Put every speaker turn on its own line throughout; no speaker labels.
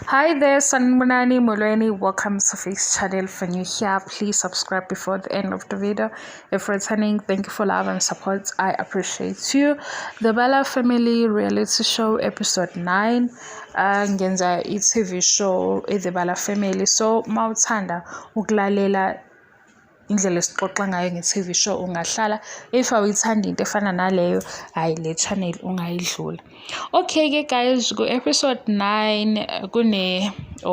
Hi there, Sanmunani Mulweni. Welcome to Face Channel. For new here, please subscribe before the end of the video. If returning, thank you for love and support. I appreciate you. The Bala Family reality show episode 9. Ngenza i-TV show The Bala Family. So mawuthanda ukulalela indlela esixoxa ngayo nge-TV show ungahlala if awuyithanda into efana naleyo hayi le channel ungayidlula. Okay ke guys, ku-episode 9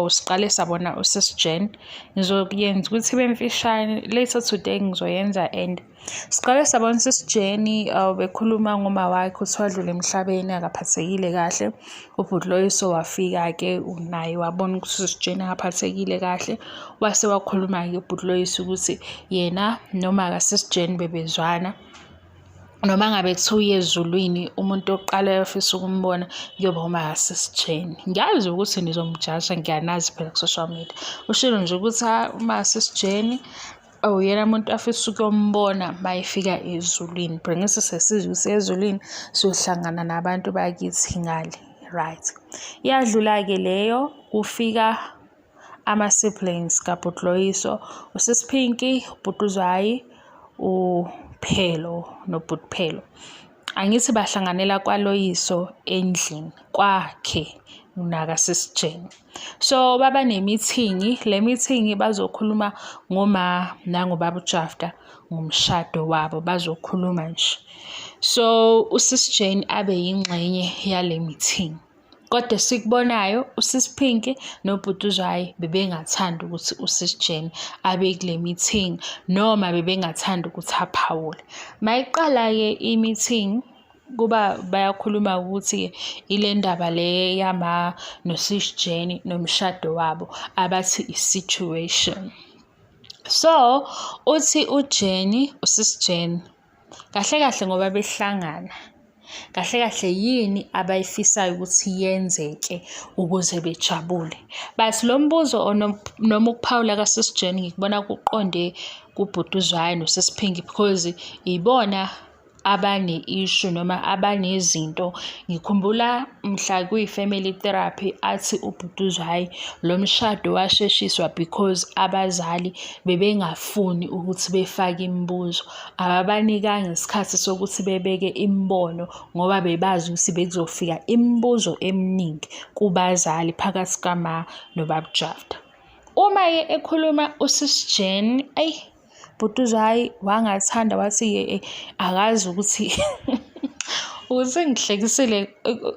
siqale sabona usis Jen. Ngizoyenza ukuthi bemfishane later today ngizoyenza and siqale sabona usis Jen bekhuluma ngoma wakhe ukuthi wadlula emhlabeni akaphathekile kahle. Ubhutloyiso wafika ke unaye wabona ukuthi usis Jen akaphathekile kahle wase wakhuluma ke ubhutloyiso ukuthi yena noma akasis Jen bebezwana noma ngabe kuthiwa ezulwini umuntu oqala ofisa ukumbona kuyoba uma akasis Jen. Ngiyazi ukuthi nizomjaja, ngiyanazi phela ku social media. Ushilo nje ukuthi uma akasis Jen yena umuntu afisa ukuyombona mayefika ezulwini. Bringisa sesizwe ukuthi ezulwini siyohlangana nabantu bakithi ngale, right? Iyadlula ke leyo kufika ama-siblings kaBhutloyiso, usis Pinky, uBhutuzwayi, uPhelo noBhutphelo. Angithi bahlanganela kwaloyiso endlini kwakhe nakasis Jen. So baba ne-meeting, le meeting bazokhuluma ngoma nangobaba uJafta ngomshado wabo, bazokhuluma nje. So usis Jen abe yingxenye yale meeting. Kodwa sikubonayo usis Pinky noBhutuzwayi bebengathanda ukuthi usis Jen abe kule meeting noma bebengathanda ukuthi aphawule. Mayiqala ke i-meeting kuba bayakhuluma ukuthi ile ndaba le yama nosis Jen nomshado wabo abathi i-situation. So uthi usis Jen kahle kahle ngoba behlangana kahle kahle yini abayifisayo ukuthi yenzeke ukuze bejabule. But lo mbuzo noma ukuphawula kasis Jen ngikubona kuqonde kuBhutuzwayi nosis Pinky because ibona abane-issue noma abanezinto. Ngikhumbula mhla kuyi-family therapy athi uBhutuzwayi lo mshado washeshiswa because abazali bebengafuni ukuthi befake imibuzo. Ababanikanga isikhathi sokuthi bebeke imibono ngoba bebazi ukuthi bekuzofika imibuzo eminingi kubazali phakathi kama nobaba uJafta. Uma ekhuluma usis Jen Bhutuzwayi wangathanda wathi akazi ukuthi ukuthi ngihlekisile.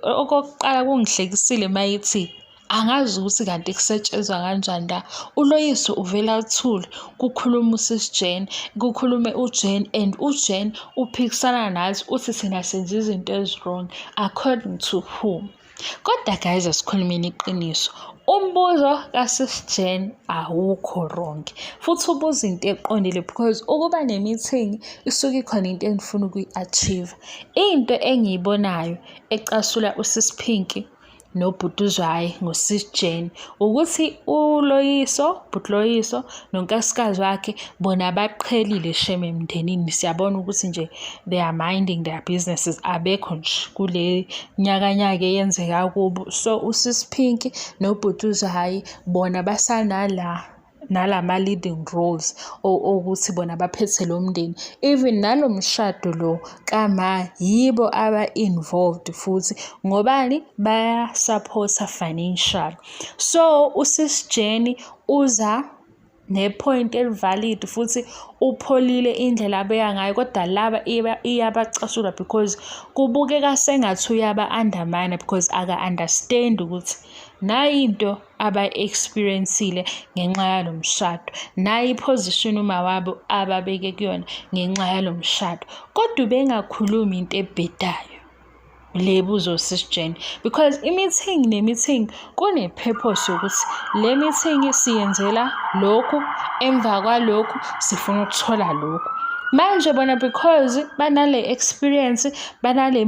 Okokuqala kungihlekisile mayithi angazi ukuthi kanti kusetshenzwa kanjani la. Uloyiso uvela uthule kukhuluma usis Jen, kukhulume uJen and uJen uphikisana nathi uthi thina senza izinto ezi-wrong according to whom. Kodwa guys, asikhulumeni iqiniso. Umbuzo kasis Jen awukho wrong futhi ubuza into eqondile because ukuba ne-meeting isuke ikhona into engifuna ukuyi-achieve. Into engiyibonayo ecasula usis Pinky noBhutuzwayi ngosis Jen ukuthi Bhutloyiso nonkosikazi wakhe bona baqhelile shem emndenini. Siyabona ukuthi nje they are minding their businesses, abekho nje kule nyakanyaka eyenzeka kubo. So usis Pinky noBhutuzwayi bona nalama leading roles ukuthi bona baphethe lo mndeni. Even nalo mshado lo kama yibo aba-involved futhi ngobani baya-supporta financial. So usis Jen uza ne-point elivalid futhi upholile indlela abeya ngayo, kodwa laba iyabacasula because kubukeka sengathi uyaba-undermine because aka-understand ukuthi nayi into aba-experiencile ngenxa yalo mshado, nayi i-position uma wabo ababeke kuyona ngenxa yalo mshado. Kodwa bengakhulumi into ebhedayo le buzo sis Jen because i-meeting ne-meeting kune-purpose yokuthi le meeting siyenzela lokhu, emva kwalokhu sifuna ukuthola lokhu. Manje bona because banale experience, banale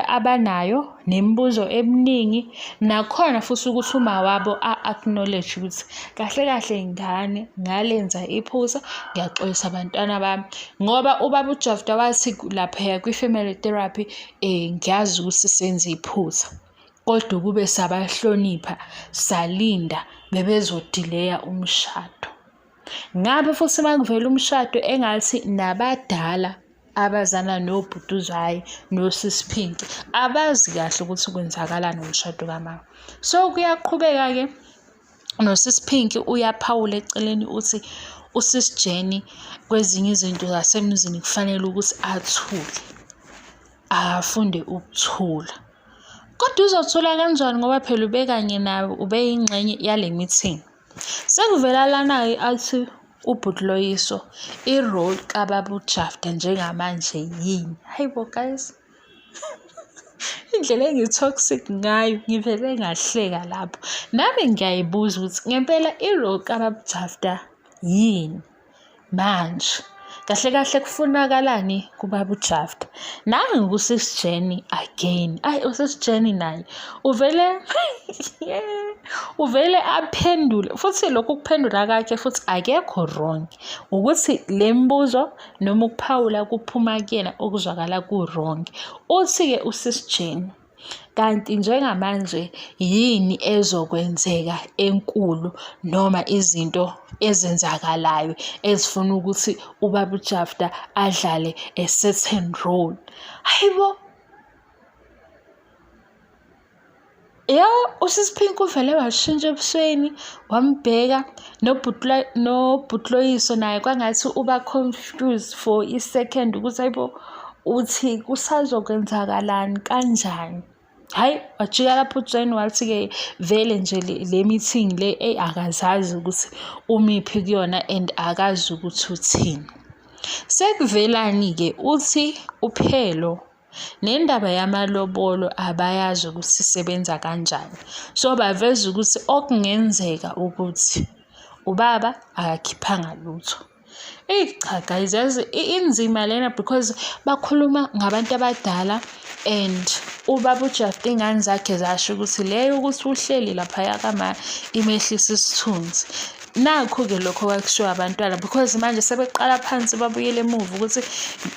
abanayo nemibuzo eminingi, nakhona futhi ukuthi uma wabo a-acknowledge ukuthi kahle kahle ingane ngalenza iphutha, ngiyaxolisa abantwana bami. Ngoba ubaba uJafta wathi lapha kwi-family therapy ngiyazi ukuthi senze iphutha. kodwa kube sabahlonipha salinda bebezodileya umshado. Ngabe futhi makuvela umshado engathi nabadala abazana nobhutuzwayo nosisiphinki abazi kahle ukuthi kwenzakalani ngomshado kamama. So kuyaqhubeka-ke nosisiphinki uyaphawula eceleni uthi usisi Jenny kwezinye izinto zasemzini kufanele ukuthi athule, afunde ukuthula. Kodwa uzothula kanjani ngoba phela ubekanye nawe, ubeyingxenye yale meeting. Sekuvela lana-ke athi uBhutloyiso i-role kababa uJafta njengamanje yini? Hayibo guys, indlela engi-toxic ngayo ngivele ngahleka lapho. Nami ngiyayibuza ukuthi ngempela i-role kababa uJafta yini manje? Kahle kahle kufunakalani kubaba uJafta? Nangu ngusisi Jenny again. Usisi Jenny naye uvele aphendule futhi lokhu kuphendula kakhe futhi akekho wrong. Ukuthi le mbuzo noma ukuphawula kuphuma kuyena okuzwakala ku-wrong. Uthi-ke usisi Jenny, kanti njengamanje yini ezokwenzeka enkulu noma izinto ezenzakalayo ezifuna ukuthi ubaba uJafta adlale a certain role? Hayibo, usisiphinki uvele washintsha ebusweni wambheka noBhutloyiso naye kwangathi uba confused for i-second ukuthi hayibo uthi kusazokwenzakalani kanjani. Hayi, wajika lapho uJenny wathi-ke vele nje le meeting le akazazi ukuthi umiphi kuyona and akazi ukuthi uthini. Sekuvelani-ke uthi uphelo nendaba yamalobolo abayazi ukuthi isebenza kanjani. So baveza ukuthi okungenzeka ukuthi ubaba akakhiphanga lutho. Cha guys, yazi inzima lena because bakhuluma ngabantu abadala and ubaba uJafta ingane zakhe zasho ukuthi leyo ukuthi uhleli laphaya kama imehlisa isithunzi. Nakho-ke lokho kwakushiwo abantwana because manje sebeqala phansi babuyele emuva ukuthi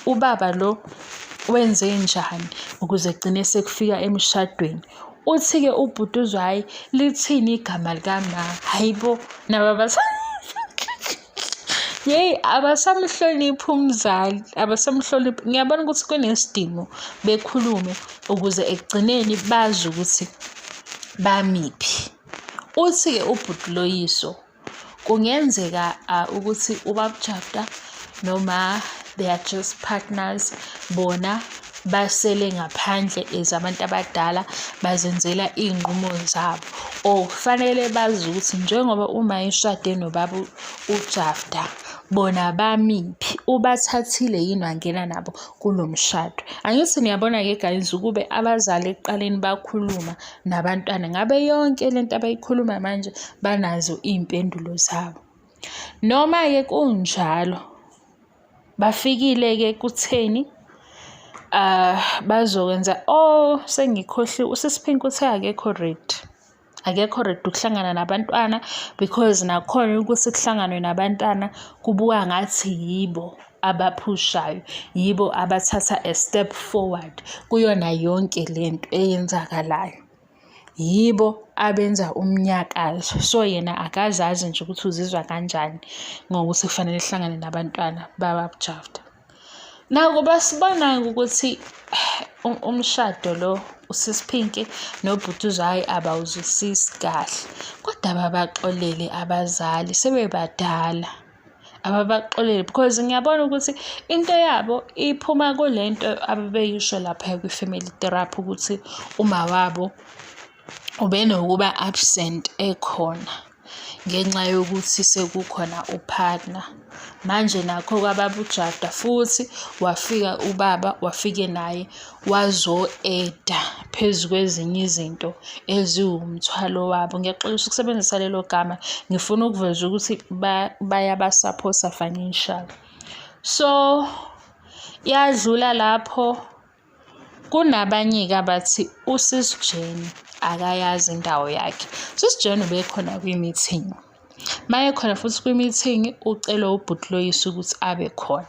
ubaba lo wenze njani ukuze gcine sekufika emshadweni. Uthi-ke uBhutuzwayo lithini igama likama? Hayibo, nababa yeyi abasamhloniphi umzali, abasamhloniphi. Ngiyabona ukuthi kunesidingo bekhulume ukuze ekugcineni bazi ukuthi bamiphi. Uthi-ke uBhutloyiso kungenzeka ukuthi ubaba uJafta noma they are just partners, bona basele ngaphandle ezabantu abadala bazenzela iy'nqumo zabo. Or kufanele bazi ukuthi njengoba uma eshade nobaba uJafta bona bamiphi, ubathathile yini wangena nabo kulo mshado. Angithi niyabona-ke guys ukube abazali ekuqaleni bakhuluma nabantwana ngabe yonke lento abayikhuluma manje banazo iy'mpendulo zabo. Noma-ke kunjalo bafikile-ke kutheni bazokwenza sengikhohliwe. Usisiphinki uthe akekho ready ukuhlangana nabantwana because nakhona ukuthi kuhlanganwe nabantwana kubuka ngathi yibo abaphushayo, yibo abathatha a step forward kuyona yonke lento eyenzakalayo, yibo abenza umnyakazo. So yena akazazi nje ukuthi uzizwa kanjani ngokuthi kufanele ehlangane nabantwana baba uJafta. Nakuba sibona ukuthi umshado lo usisiphinki noBhutuzwayo abawuzwisisi kahle, kodwa ababaxolele abazali sebebadala, ababaxolele because ngiyabona ukuthi into yabo iphuma kulento ababeyisho lapha kwi-family therapy ukuthi uma wabo ubenokuba absent ekhona ngenxa yokuthi sekukhona upartner. Manje nakho kwababa uJafta futhi wafika ubaba wafike naye wazo-eda phezu kwezinye izinto eziwumthwalo wabo. Ngiyaxolisa ukusebenzisa lelo gama, ngifuna ukuveza ukuthi bayabasapota financial. So yadlula lapho kunabanye-ke abathi usisi Jenny akayazi indawo yakhe. Usisi Jenny ubekhona kwi-meeting. Maye khona futhi kwi-meeting ucela uBhutloyiso ukuthi abe khona.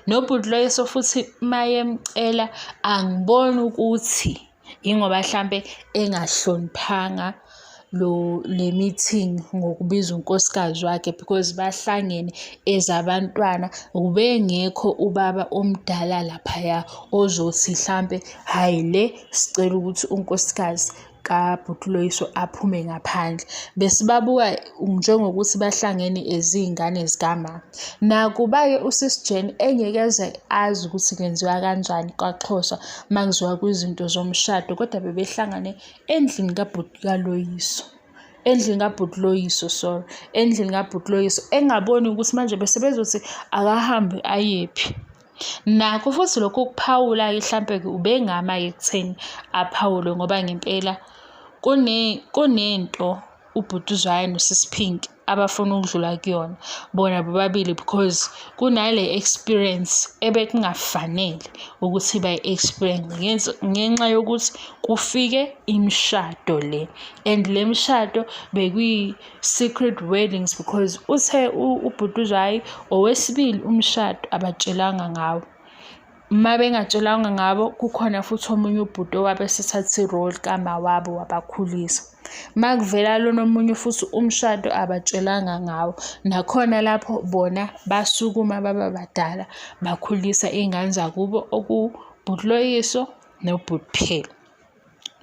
NoBhutloyiso futhi maye mcela angiboni ukuthi Ingoba mhlambe engahloniphanga le meeting ngokubiza unkosikazi wakhe because bahlangene ezabantwana, ubengekho ubaba omdala laphaya ozothi mhlambe hayi le sicela ukuthi unkosikazi kaBhutloyiso aphume ngaphandle. Besibabuka njengokuthi bahlangene ezingane zikamama. Nakuba-ke usisi Jane engeke aze azi ukuthi kwenziwa kanjani kwaXhosa makuziwa kwizinto zomshado, kodwa bebehlangane endlini kaBhutloyiso, engaboni ukuthi manje besebezothi akahambe ayephi. Nakho futhi lokho kuphawula-ke mhlampe-ke ubengama-ke ekutheni aphawule ngoba ngempela kunento uBhutuzwayo noSisi Pink abafuna ukudlula kuyona bona bobabili, because kunale experience ebekungafanele ukuthi bayi-experience ngenxa yokuthi kufike imishado le, and le mishado bekuyi-secret weddings because uthe uBhutuzwayo owesibili umshado abatshelanga ngawo. Uma bengatshelanga ngabo, kukhona futhi omunye ubhuti owabe esethatha i-role kamawabo wabakhulisa. Uma kuvela lona omunye futhi umshado abatshelanga ngawo, nakhona lapho bona basukuma baba badala bakhulisa iy'ngane zakubo okuBhutloyiso noBhutphelo.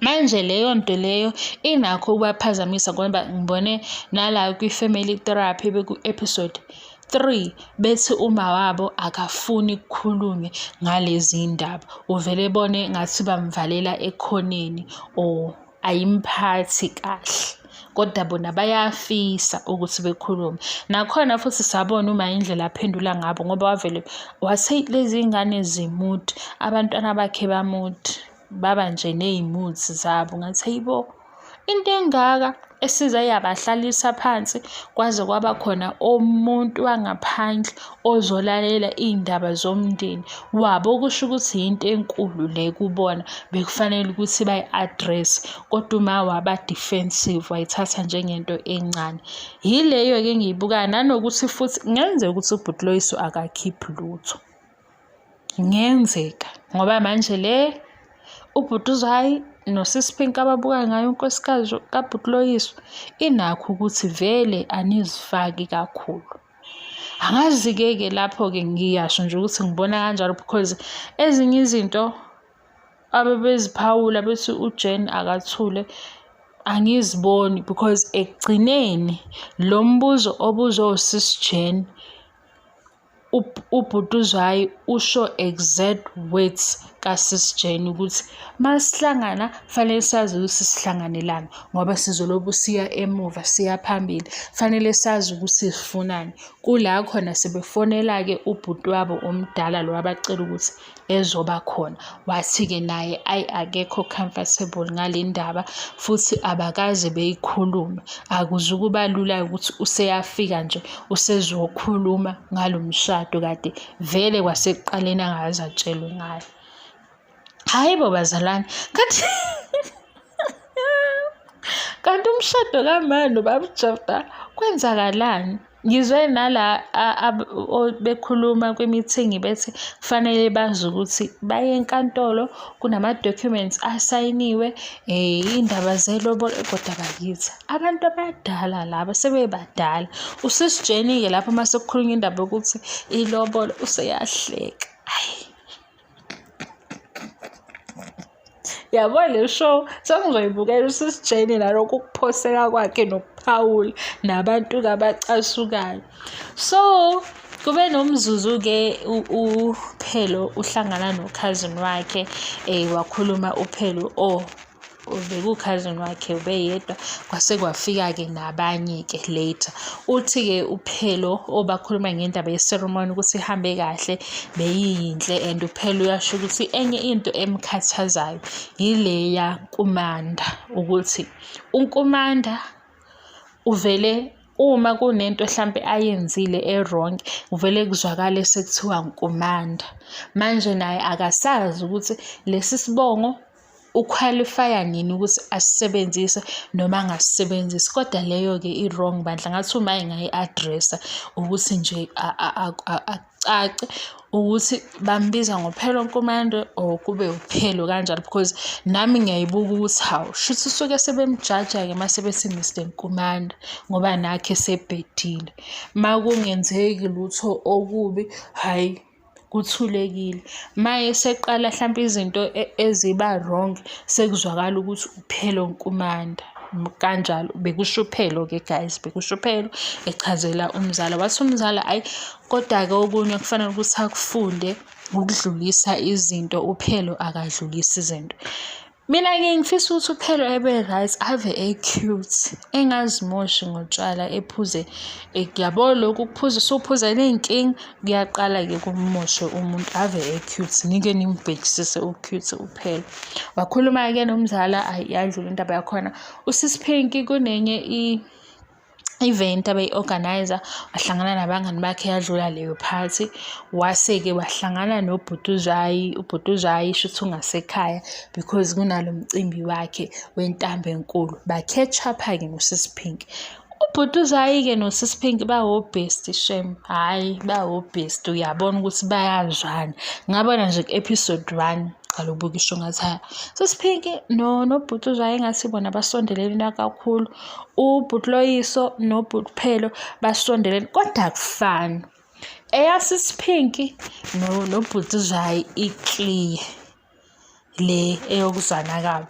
Manje leyo nto leyo inakho ukubaphazamisa ngoba ngibone nala kwi-family therapy beku-episode 3 bethi uma wabo akafuni ukukhulume ngalezi ndaba, uvele bone ngathi bamvalela ekhoneni or ayimphathi kahle, kodwa bona bayafisa ukuthi bekhulume. Nakhona futhi sabona uma indlela aphendula ngabo ngoba wavele wathi lezi ngane zimude, abantwana bakhe bamude, baba nje ney'muthi zabo. Ngathi hayibo, into engaka esiza yabahlalisa phansi kwaze kwaba khona umuntu wangaphandle ozolalela iy'ndaba zomndeni wabo, kusho ukuthi yinto enkulu le kubona, bekufanele ukuthi bayi-address, kodwa uma waba-defensive wayithatha njengento encane. Yileyo-ke engiyibukayo, nanokuthi futhi kungenzeka ukuthi uBhutloyiso akakhiphi lutho, kungenzeka ngoba manje le uBhutuzwayo noSisi Pink ababuka ngayo unkosikazi kaBhutloyiso inakho ukuthi vele anizifaki kakhulu. Angazi-ke lapho-ke ngiyasho nje ukuthi ngibona kanjalo because ezinye izinto abebeziphawula bethi uJane akathule angiziboni, because ekugcineni lo mbuzo obuzwe uSisi Jane uBhutuzwayo usho exact words kaSisi Jane ukuthi masihlangana fanele sazi ukuthi sihlanganelana ngoba sizolobu siya emuva siya phambili, fanele sazi ukuthi sifunani. Kula khona sebefonela-ke ubhuti wabo omdala lo abacela ukuthi ezoba khona, wathi-ke naye akekho comfortable ngale ndaba futhi abakaze beyikhulume. Akuzukuba lula ukuthi useyafika nje usezokhuluma ngalo mshado kade vele kwasekuqaleni angaze atshelwe ngayo. Hayi bo bazalwane, kanti umshado kamama noBabujafta kwenzakalani? Ngizwe nala bekhuluma kwi-meeting bethi kufanele bazi ukuthi baye enkantolo, kunama-documents asayiniwe, iy'ndaba zelobolo, kodwa bakithi abantu abadala laba sebebadala. Usisi Jane-ke lapho uma sekukhulunywa indaba yokuthi ilobolo useyahleka. Hayi, yabo le show sengizoyibukela uSisi Jane nalokhu ukuphoseka kwakhe nokuphawula nabantu abacasukayo. So kube nomzuzu-ke uPhelo uhlangana no-cousin wakhe, wakhuluma uPhelo bekuwu-cousin wakhe ubeyedwa, kwase kwafika-ke nabanye-ke later. Uthi-ke uPhelo bakhuluma ngendaba ye-ceremony ukuthi ihambe kahle, beyiyinhle, and uPhelo uyasho ukuthi enye into emkhathazayo yileya nkumanda, ukuthi unkumanda uvele uma kunento mhlampe ayenzile e-wrong uvele kuzwakale sekuthiwa nkumanda. Manje naye akasazi ukuthi lesi sibongo uqualifya nini ukuthi asisebenzise noma angasisebenzisi, kodwa leyo-ke i-wrong bandla. Ngathi uma engayi-addressa ukuthi nje kucace ukuthi bambiza ngoPhelo Nkumande or kube uPhelo kanjalo, because nami ngiyayibuka ukuthi hawu shuthi suke sebemjaja-ke mase bethi Mr Nkumande ngoba nakhe sebhedile. Makungenzeki lutho okubi, hhayi kuthulekile. Maye seqala hlampe izinto eziba wrong sekuzwakala ukuthi uPhelo Nkumande kanjalo. Bekusho uPhelo-ke guys, bekusho uPhelo echazela umzala. Wathi umzala ayi kodwa-ke okunye kufanele ukuthi akufunde ukudlulisa izinto, uPhelo akadlulisi izinto. Mina-ke ngifisa ukuthi uPhelo ebe right, ave cute, engazimoshi ngotshwala ephuze. Yabo lokhu kuphuza, usuphuza ney'nkinga kuyaqala-ke kumoshe umuntu. Ave cute, nike nimbhekisise u-cute uPhelo. Wakhuluma-ke nomzala, yadlula indaba yakhona. Usisi Phinki kunenye event abeyi-organizer, wahlangana nabangani bakhe, yadlula leyo party. Wase-ke wahlangana noBhutuzwayi. uBhutuzwayi shuthi ungasekhaya because kunalo mcimbi wakhe wentambo enkulu. Ba-catch up-ke noSisi Phinki. uBhutuzwayi-ke noSisi Phinki bawo-best shem, hhayi bawo-best, uyabona ukuthi bayazwana. Ngabona nje ku-episode 1 qala ubukisho ngathi Sisi Phinki noBhutuzwayi engathi bona basondelene kakhulu. uBhutloyiso noBhuphelo basondelene kodwa akufani. Sisi Phinki noBhutuzwayi i-clear le eyokuzwana kabi.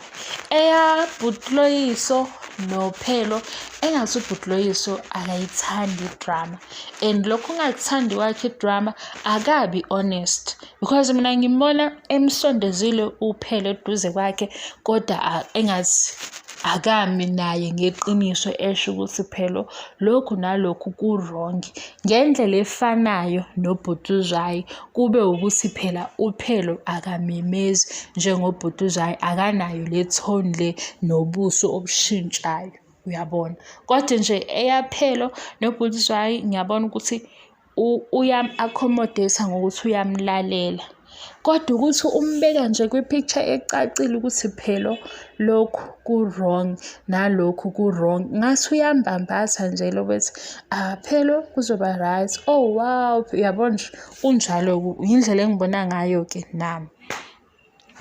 Bhutloyiso noPhelo engathi uBhutloyiso akayithandi idrama, and lokhu ungakuthandi kwakhe idrama akabi honest, because mina ngimbona emsondezile uPhelo eduze kwakhe kodwa engathi akami naye ngeqiniso esho ukuthi Phelo lokhu nalokhu ku-wrong ngendlela efanayo noBhutuzwayi. Kube ukuthi phela uPhelo akamemezi njengoBhutuzwayi, akanayo le tone le nobuso obushintshayo, uyabona. Kodwa nje eyaPhelo noBhutuzwayi ngiyabona ukuthi uyam-accommodate ngokuthi uyamlalela, kodwa ukuthi umbeka nje kwi-picture ecacile ukuthi Phelo lokhu ku-wrong nalokhu ku-wrong, ngathi uyambambatha nje lokuthi Phelo kuzoba right. Oh wow, uyabona nje kunjalo, yindlela engibona ngayo-ke nami.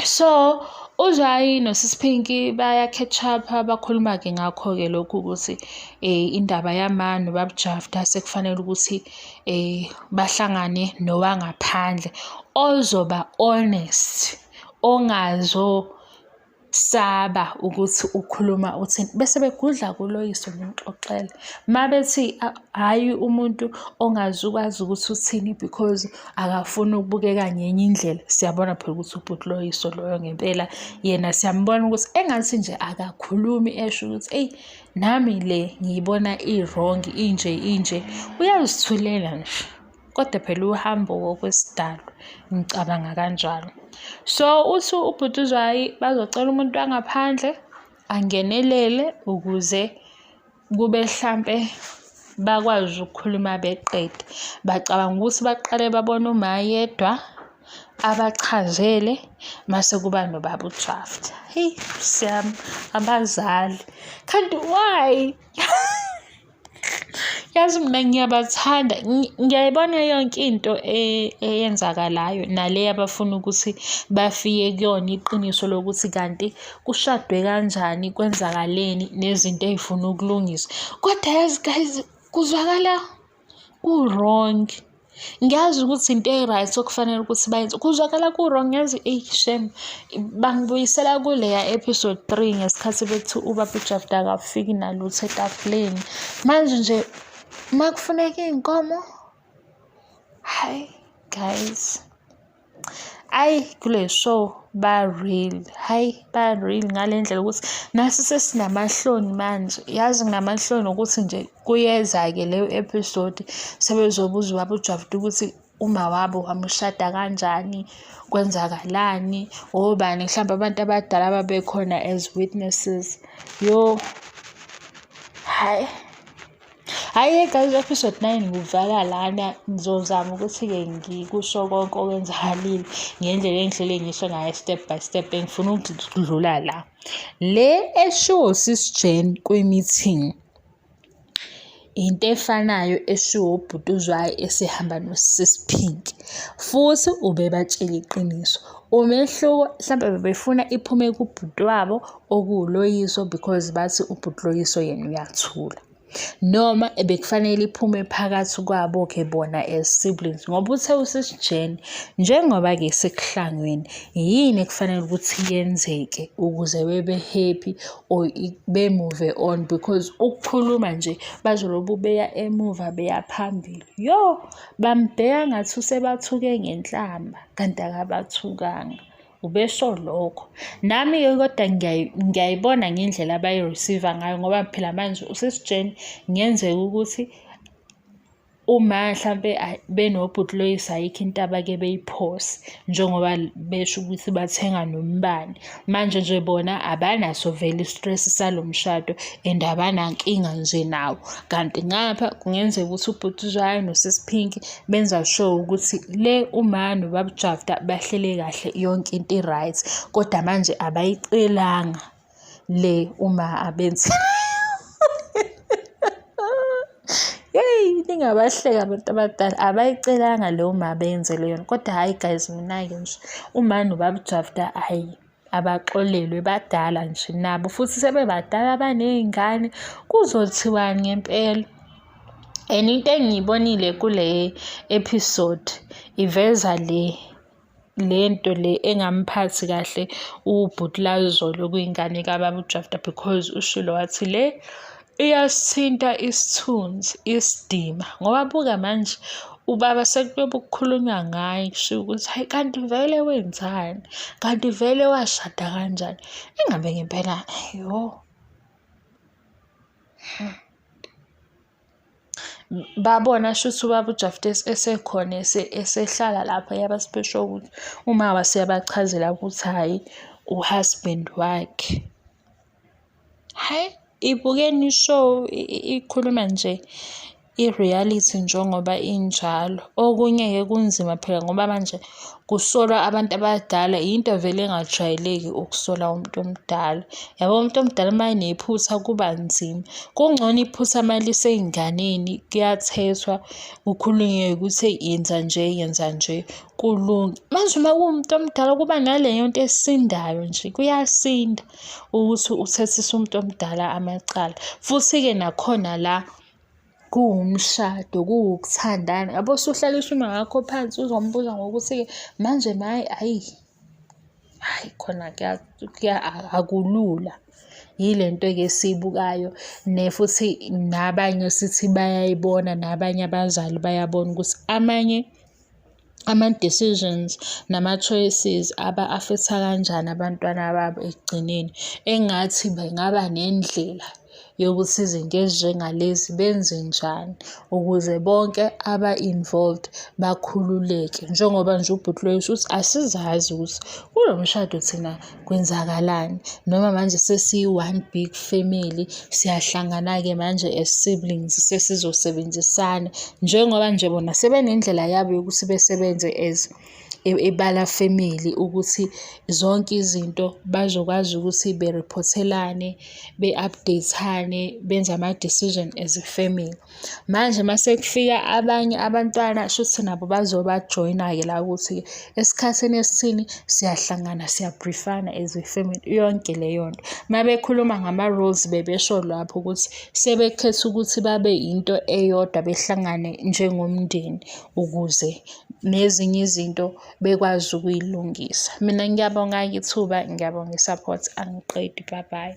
So uZwayi noSisi Phinki baya catch up, bakhuluma-ke ngakho-ke lokhu ukuthi indaba yamano babujafta sekufanele ukuthi bahlangane nowangaphandle ozoba honest, ongazosaba ukuthi ukhuluma uthini, bese begudla kuloyiso nimxoxele. Mabethi hhayi umuntu ongazukwazi ukuthi uthini because akafuni ukubukeka ngenye indlela, siyabona phela ukuthi uBhutloyiso loyo ngempela yena siyambona ukuthi engathi nje akakhulumi esho ukuthi eyi nami le ngiyibona i-wrong, inje, uyazithulela nje. Kodwa phela uhambo ngokwesidalo, ngicabanga kanjalo. So uthi uBhutuzwayi bazocela umuntu wangaphandle angenelele ukuze kube hlampe bakwazi ukukhuluma beqede. Bacabanga ukuthi baqale babone uMayedwa abachazele mase kuba nobaba uDraft. Hey siyami abazali, kanti why? Yazi mina ngiyabathanda, ngiyayibona yonke into eyenzakalayo nale abafuna ukuthi bafike kuyona iqiniso lokuthi kanti kushadwe kanjani, kwenzakaleni nezinto ey'funa ukulungiswa. Kodwa yazi guys, kuzwakala ku-wrong. Ngiyazi ukuthi into e-right okufanele ukuthi bayenze, kuzwakala ku-wrong. Yazi shem, bangibuyisela kuleya episode 3 ngesikhathi bethi ubaba uJafta akafiki nalutho etafuleni. Manje nje makufuneka iy'nkomo, hayi guys, kule show ba-real, ba-real ngale ndlela ukuthi nasi sesinamahloni manje. Yazi nginamahloni ukuthi nje kuyeza-ke leyo episode sebezobuza ubaba uJafta ukuthi uma wabo wamushada kanjani, kwenzakalani, obani mhlawumbe abantu abadala babekhona as witnesses. Hhayi guys, episode 9 ngivala lana, ngizozama ukuthi-ke ngikusho konke okwenzakalile ngendlela engihlele ngisho ngayo step by step. Engifuna ukudlula la le eshiwo sis Jane kwi-meeting into efanayo eshiwo ubhuti uZwayo esehamba noSis Pink futhi ubebatshela iqiniso. Umehluko mhlawumbe bebefuna iphume kubhuti wabo okuwuloyiso because bathi ubhuti loyiso yena uyathula, noma ebekufanele iphume phakathi kwabo-ke bona as siblings ngoba uthe uSis Jane njengoba-ke sekuhlangwene yini ekufanele ukuthi yenzeke ukuze bebe happy or be-move on, because ukukhuluma nje bazolobu beya emuva beya phambili. Bambheka ngathi usebathuke ngenhlamba kanti akabathukanga. Ubesho lokho. Nami-ke kodwa ngiyayibona ngendlela abayi-receive ngayo ngoba phela manje uSis Jane ngenzeka ukuthi uma mhlampe benobhuti loyiso ayikho into abake beyiphose njengoba besho ukuthi bathenga nombani. Manje nje bona abanaso vele i-stress salomshado and abanankinga nje nawo, kanti ngapha kungenzeka ukuthi ubhuti uZwayo noSis Pink benza sure ukuthi le uma nobaba uJafta bahlele kahle yonke into i-right, kodwa manje abayicelanga le uma abenzi ningabahleka abantu abadala, abayicelanga leyo uma benze leyo. Kodwa hayi guys, mina-ke nje uma nobaba uJafta hayi abaxolelwe, badala nje nabo futhi sebebadala baney'ngane, kuzothiwani ngempela. And into engiyibonile kule episode iveza lento le engamphathi kahle ubhuti laZolo kuyingane kababa uJafta, because ushilo wathi le iyasithinta isithunzi isidima ngoba buka manje ubaba sekuyobe ukukhulunywa ngaye kushiwo ukuthi hayi kanti vele wenzani, kanti vele washada kanjani. Engabe ngempela babona shuthi ubaba uJafta esekhona esehlala lapha yabasipesho ukuthi uma waseyabachazela ukuthi hayi uhusband wakhe. Hayi ibukeni ishow ikhuluma nje i-reality njengoba injalo. Okunye-ke kunzima phela ngoba manje kusolwa abantu abadala, into vele engajwayeleki ukusola umuntu omdala. Yabo umuntu omdala uma enephutha kuba nzima. Kungcono iphutha uma lisey'nganeni kuyathethwa kukhulunywe ukuthi yenza nje kulunge. Manje uma kuwumuntu omdala kuba naleyo nto esindayo nje, kuyasinda ukuthi uthethise umuntu omdala amacala. Futhi-ke nakhona la kuwumshado, kuwukuthandana. Yabo usuhlaliswa uma ngakho phansi uzombuza ngokuthi-ke manje hayi khona akulula. Yile nto-ke esiyibukayo futhi nabanye sithi bayayibona, nabanye abazali bayabona ukuthi amanye ama-decisions nama-choices aba-affect-a kanjani abantwana babo ekugcineni. Engathi bengaba nendlela yokuthi izinto ezinjengalezi benze njani ukuze bonke aba-involved bakhululeke. Njengoba nje ubhuti loyiso ukuthi asizazi ukuthi kulo mshado thina kwenzakalani, noma manje sesiyi-one big family, siyahlangana-ke manje as siblings sesizosebenzisana njengoba nje bona sebenendlela yabo yokuthi besebenze as eBala Family ukuthi zonke izinto bazokwazi ukuthi berepothelane, be-update-ane, benze ama-decision as a family. Manje mase kufika abanye abantwana shuthi nabo bazobajoyina-ke la ukuthi esikhathini esithini siyahlangana, siyabrifana as a family, yonke leyo nto. Uma bekhuluma ngama-roles bebesho lapho ukuthi sebekhetha ukuthi babe into eyodwa, behlangane njengomndeni ukuze nezinye izinto bekwazi ukuyilungisa. Mina ngiyabonga ithuba, ngiyabonga i-support, angiqedi. Bye bye.